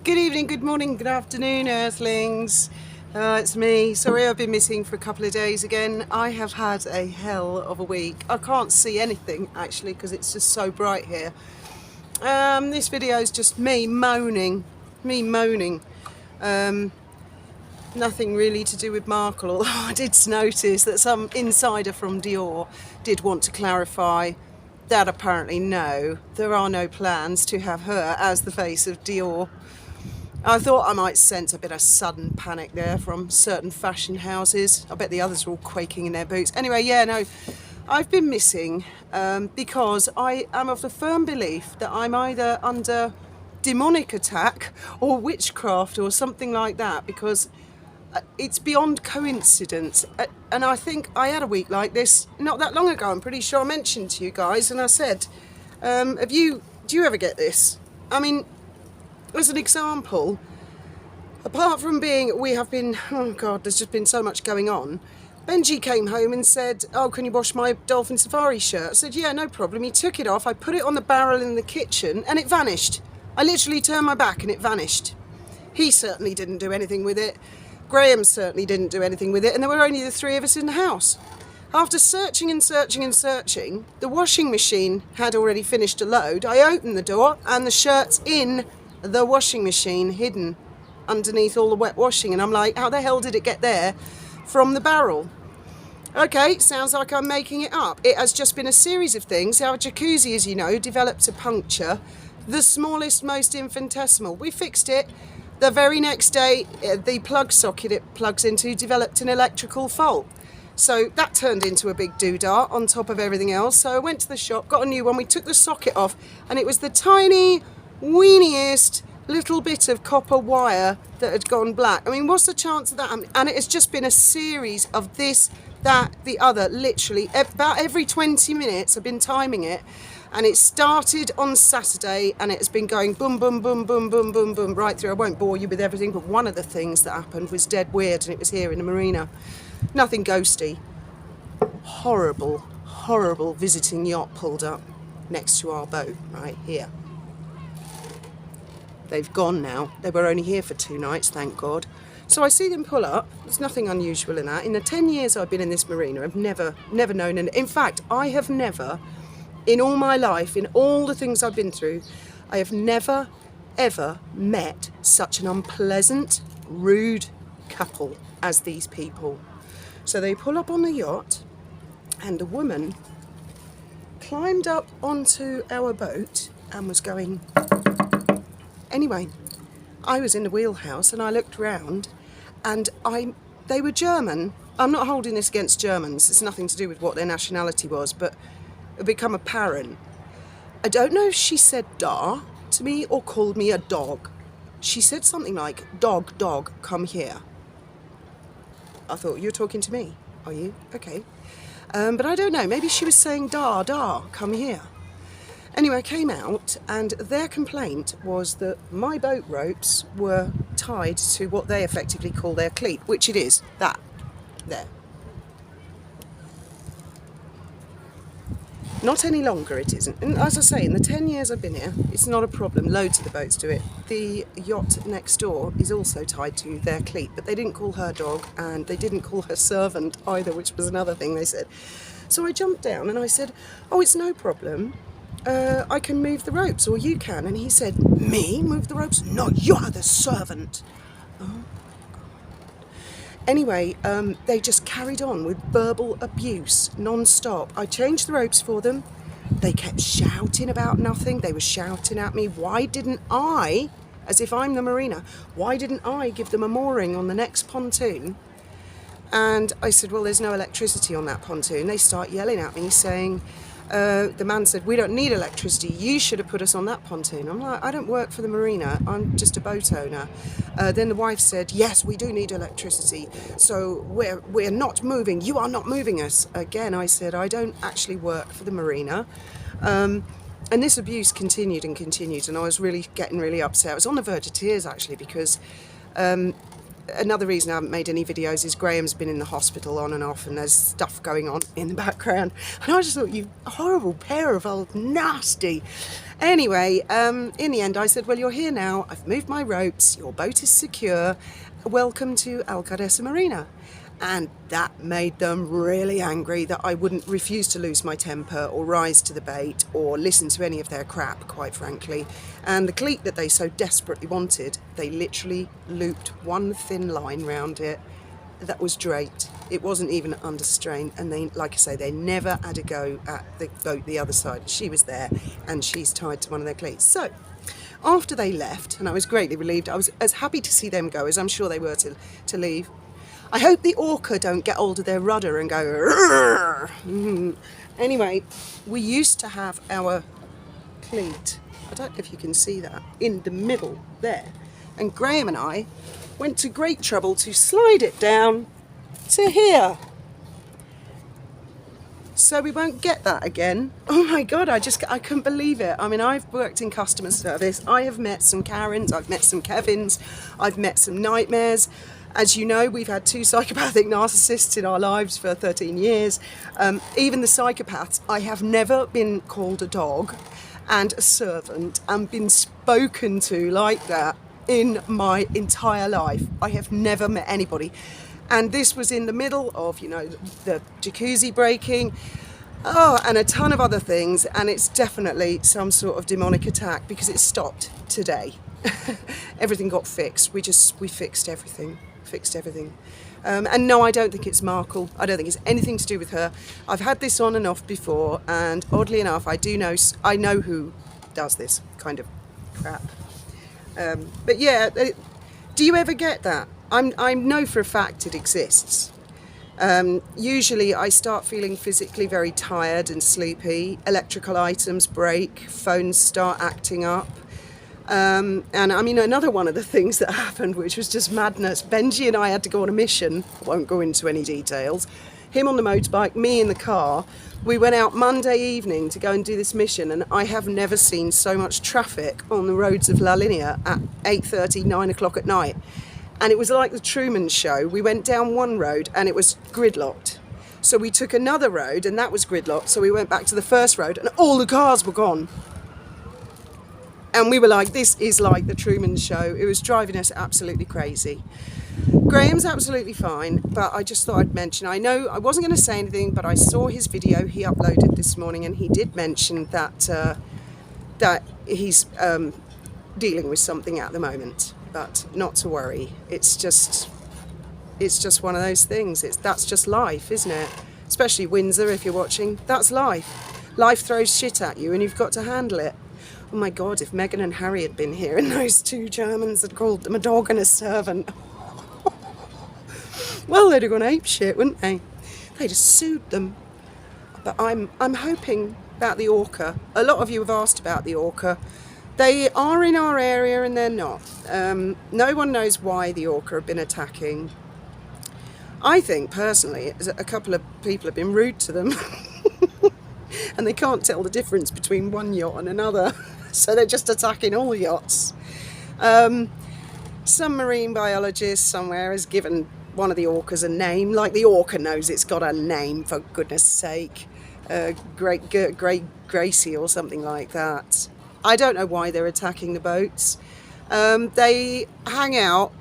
Good evening, good morning, good afternoon, Earthlings. It's me. Sorry I've been missing for a couple of days again. I have had a hell of a week. I can't see anything actually because it's just so bright here. This video is just me moaning. Nothing really to do with Markle, although I did notice that some insider from Dior did want to clarify that apparently no, there are no plans to have her as the face of Dior. I thought I might sense a bit of sudden panic there from certain fashion houses. I bet the others are all quaking in their boots. Anyway, yeah, no, I've been missing because I am of the firm belief that I'm either under demonic attack or witchcraft or something like that, because it's beyond coincidence. And I think I had a week like this not that long ago. I'm pretty sure I mentioned to you guys, and I said, do you ever get this? I mean, as an example, apart from oh God, there's just been so much going on. Benji came home and said, oh, can you wash my Dolphin Safari shirt? I said, yeah, no problem. He took it off. I put it on the barrel in the kitchen and it vanished. I literally turned my back and it vanished. He certainly didn't do anything with it. Graham certainly didn't do anything with it. And there were only the three of us in the house. After searching and searching and searching, the washing machine had already finished a load. I opened the door and the shirt's in the washing machine, hidden underneath all the wet washing, and I'm like, how the hell did it get there from the barrel? Okay, sounds like I'm making it up. It has just been a series of things. Our jacuzzi, as you know, developed a puncture, the smallest, most infinitesimal. We fixed it. The very next day, the plug socket it plugs into developed an electrical fault. So that turned into a big doodah on top of everything else. So I went to the shop, got a new one. We took the socket off and it was the tiny weeniest little bit of copper wire that had gone black. I mean, what's the chance of that? And it has just been a series of this, that, the other, literally about every 20 minutes. I've been timing it, and it started on Saturday and it has been going boom, boom, boom, boom, boom, boom, boom, right through. I won't bore you with everything, but one of the things that happened was dead weird, and it was here in the marina. Nothing ghosty. Horrible visiting yacht pulled up next to our boat right here. They've gone now. They were only here for 2 nights, thank God. So I see them pull up. There's nothing unusual in that. In the 10 years I've been in this marina, I've never known. And in fact, I have never, in all my life, in all the things I've been through, I have never, ever met such an unpleasant, rude couple as these people. So they pull up on the yacht, and a woman climbed up onto our boat and was going... Anyway, I was in the wheelhouse and I looked round, and they were German. I'm not holding this against Germans. It's nothing to do with what their nationality was, but it become apparent. I don't know if she said da to me or called me a dog. She said something like, dog, come here. I thought, you're talking to me, are you? Okay. But I don't know, maybe she was saying da, come here. Anyway, I came out and their complaint was that my boat ropes were tied to what they effectively call their cleat, which it is, that, there. Not any longer it isn't. And as I say, in the 10 years I've been here, it's not a problem. Loads of the boats do it. The yacht next door is also tied to their cleat, but they didn't call her dog and they didn't call her servant either, which was another thing they said. So I jumped down and I said, oh, it's no problem. I can move the ropes, or you can. And he said, me move the ropes? No, you're the servant. Oh, God. Anyway, they just carried on with verbal abuse non-stop. I changed the ropes for them. They kept shouting about nothing. They were shouting at me. Why didn't I, as if I'm the marina, why didn't I give them a mooring on the next pontoon? And I said, well, there's no electricity on that pontoon. They start yelling at me saying... the man said, we don't need electricity, you should have put us on that pontoon. I'm like, I don't work for the marina, I'm just a boat owner. Then the wife said, yes, we do need electricity, so we're not moving, you are not moving us. Again, I said, I don't actually work for the marina. And this abuse continued, and I was getting really upset. I was on the verge of tears actually, because another reason I haven't made any videos is Graham's been in the hospital on and off, and there's stuff going on in the background. And I just thought, you horrible pair of old nasty. Anyway, in the end I said, well, you're here now, I've moved my ropes, your boat is secure, welcome to Alcadesa Marina. And that made them really angry that I wouldn't refuse to lose my temper or rise to the bait or listen to any of their crap, quite frankly. And the cleat that they so desperately wanted, they literally looped one thin line round it that was draped. It wasn't even under strain, and they, like I say, they never had a go at the boat the other side. She was there and she's tied to one of their cleats. So after they left, and I was greatly relieved, I was as happy to see them go as I'm sure they were to leave. I hope the orca don't get hold of their rudder and go. Anyway, we used to have our cleat, I don't know if you can see that, in the middle there. And Graham and I went to great trouble to slide it down to here. So we won't get that again. Oh my God, I couldn't believe it. I mean, I've worked in customer service. I have met some Karens, I've met some Kevins, I've met some nightmares. As you know, we've had 2 psychopathic narcissists in our lives for 13 years. Even the psychopaths, I have never been called a dog and a servant and been spoken to like that in my entire life. I have never met anybody. And this was in the middle of, you know, the jacuzzi breaking, and a ton of other things. And it's definitely some sort of demonic attack because it stopped today. Everything got fixed. We fixed everything. And no, I don't think it's Markle. I don't think it's anything to do with her. I've had this on and off before, and oddly enough, I know who does this kind of crap. But yeah, do you ever get that? I know for a fact it exists. Usually I start feeling physically very tired and sleepy. Electrical items break, phones start acting up. And I mean, another one of the things that happened, which was just madness, Benji and I had to go on a mission. I won't go into any details. Him on the motorbike, me in the car. We went out Monday evening to go and do this mission, and I have never seen so much traffic on the roads of La Linea at 8:30, 9 o'clock at night. And it was like the Truman Show. We went down one road and it was gridlocked. So we took another road and that was gridlocked. So we went back to the first road and all the cars were gone. And we were like, this is like the Truman Show. It was driving us absolutely crazy. Graham's absolutely fine, but I just thought I'd mention, I know I wasn't going to say anything, but I saw his video he uploaded this morning, and he did mention that that he's dealing with something at the moment, but not to worry. It's just one of those things. That's just life, isn't it? Especially Windsor, if you're watching. That's life. Life throws shit at you and you've got to handle it. Oh my God, if Meghan and Harry had been here and those 2 Germans had called them a dog and a servant, well, they'd have gone ape shit, wouldn't they? They'd have sued them. But I'm hoping about the orca. A lot of you have asked about the orca. They are in our area and they're not. No one knows why the orca have been attacking. I think, personally, a couple of people have been rude to them. And they can't tell the difference between one yacht and another. So they're just attacking all yachts. Some marine biologist somewhere has given one of the orcas a name, like the orca knows it's got a name, for goodness sake. Great Gracie or something like that. I don't know why they're attacking the boats. They hang out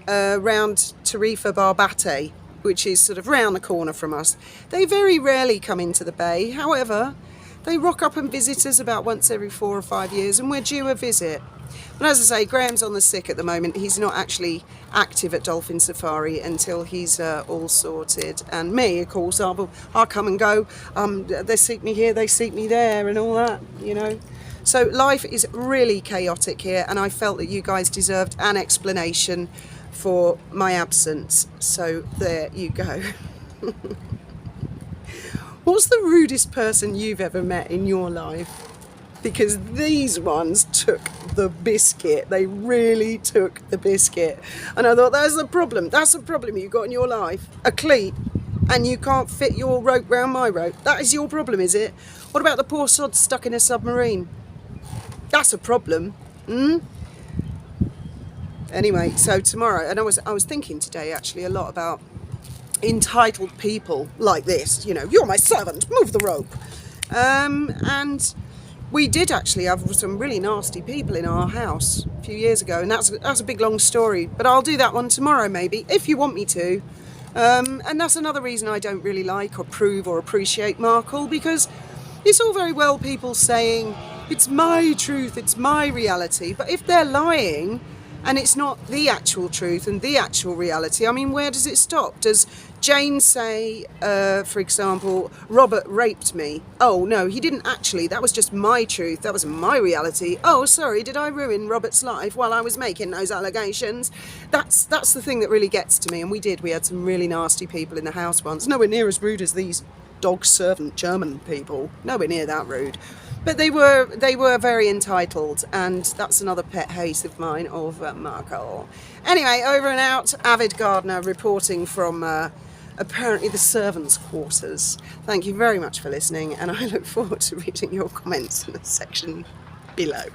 around Tarifa Barbate, which is sort of round the corner from us. They very rarely come into the bay. However, they rock up and visit us about once every 4 or 5 years, and we're due a visit. But as I say, Graham's on the sick at the moment. He's not actually active at Dolphin Safari until he's all sorted. And me, of course, I'll come and go. They seek me here, they seek me there, and all that, you know. So life is really chaotic here, and I felt that you guys deserved an explanation for my absence. So there you go. What's the rudest person you've ever met in your life? Because these ones took the biscuit. They really took the biscuit. And I thought, that's the problem. That's the problem you've got in your life. A cleat, and you can't fit your rope round my rope. That is your problem, is it? What about the poor sod stuck in a submarine? That's a problem. Anyway, so tomorrow, and I was thinking today actually a lot about entitled people like this. You know, you're my servant, move the rope. And we did actually have some really nasty people in our house a few years ago, and that's a big long story. But I'll do that one tomorrow, maybe, if you want me to. And that's another reason I don't really like or approve or appreciate Markle, because it's all very well people saying it's my truth, it's my reality, but if they're lying and it's not the actual truth and the actual reality, I mean, where does it stop? Does Jane say, for example, Robert raped me? Oh, no, he didn't actually. That was just my truth. That was my reality. Oh, sorry, did I ruin Robert's life while I was making those allegations? That's the thing that really gets to me. And we did. We had some really nasty people in the house once. Nowhere near as rude as these dog servant German people. Nowhere near that rude. But they were very entitled, and that's another pet hate of mine of Markle. Anyway, over and out, avid gardener reporting from apparently the servants' quarters. Thank you very much for listening, and I look forward to reading your comments in the section below.